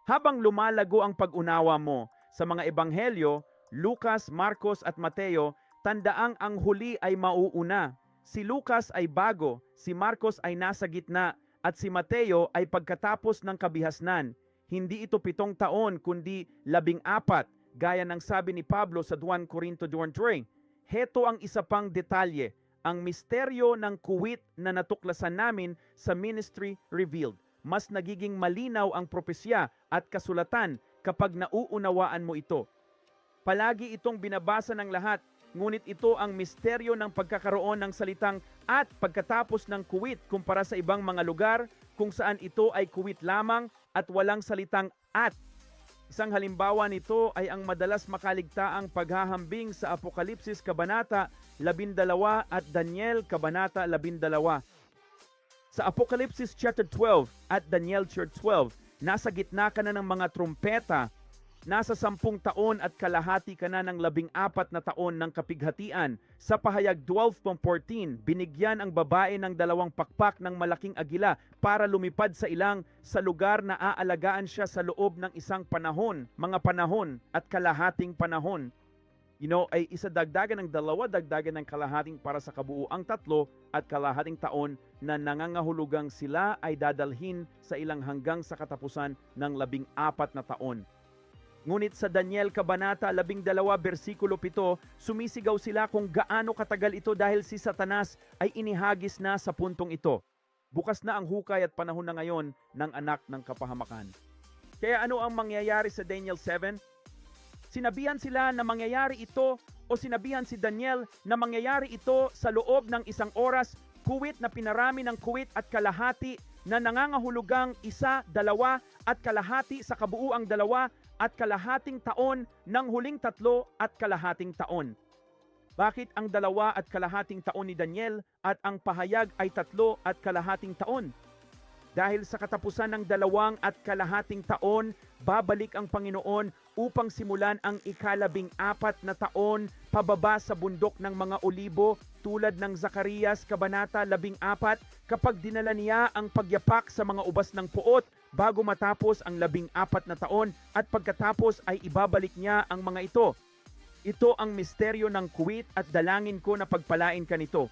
Habang lumalago ang pag-unawa mo sa mga ebanghelyo, Lucas, Marcos at Mateo, tandaang ang huli ay mauuna. Si Lucas ay bago, si Marcos ay nasa gitna, at si Mateo ay pagkatapos ng kabihasnan. Hindi ito 7 taon kundi 14, gaya ng sabi ni Pablo sa 2 Corinto 23. Heto ang isa pang detalye, ang misteryo ng kuwit na natuklasan namin sa Ministry Revealed. Mas nagiging malinaw ang propesya at kasulatan kapag nauunawaan mo ito. Palagi itong binabasa ng lahat, ngunit ito ang misteryo ng pagkakaroon ng salitang at pagkatapos ng kuwit kumpara sa ibang mga lugar kung saan ito ay kuwit lamang at walang salitang at. Isang halimbawa nito ay ang madalas makaligtaang paghahambing sa Apokalipsis Kabanata 12 at Daniel Kabanata 12. Sa Apokalipsis chapter 12 at Daniel chapter 12, nasa gitna ka na ng mga trumpeta, nasa 10 taon at kalahati ka na ng 14 na taon ng kapighatian. Sa pahayag 12:14, binigyan ang babae ng 2 pakpak ng malaking agila para lumipad sa ilang sa lugar na aalagaan siya sa loob ng isang panahon, mga panahon at kalahating panahon. Ay isa dagdagan ng 2, dagdagan ng kalahating para sa kabuuang 3 at kalahating taon na nangangahulugang sila ay dadalhin sa ilang hanggang sa katapusan ng 14 na taon. Ngunit sa Daniel Kabanata 12, versikulo 7, sumisigaw sila kung gaano katagal ito dahil si Satanas ay inihagis na sa puntong ito. Bukas na ang hukay at panahon na ngayon ng anak ng kapahamakan. Kaya ano ang mangyayari sa Daniel 7? Sinabihan sila na mangyayari ito o sinabihan si Daniel na mangyayari ito sa loob ng 1 oras, kuwit na pinarami ng kuwit at kalahati na nangangahulugang 1, 2 at kalahati sa kabuuang 2 at kalahating taon ng huling 3 at kalahating taon. Bakit ang 2 at kalahating taon ni Daniel at ang pahayag ay 3 at kalahating taon? Dahil sa katapusan ng 2 at kalahating taon, babalik ang Panginoon upang simulan ang 14 na taon pababa sa bundok ng mga olibo tulad ng Zacarias Kabanata 14 kapag dinala niya ang pagyapak sa mga ubas ng puot bago matapos ang 14 na taon at pagkatapos ay ibabalik niya ang mga ito. Ito ang misteryo ng kuwit at dalangin ko na pagpalain ka nito.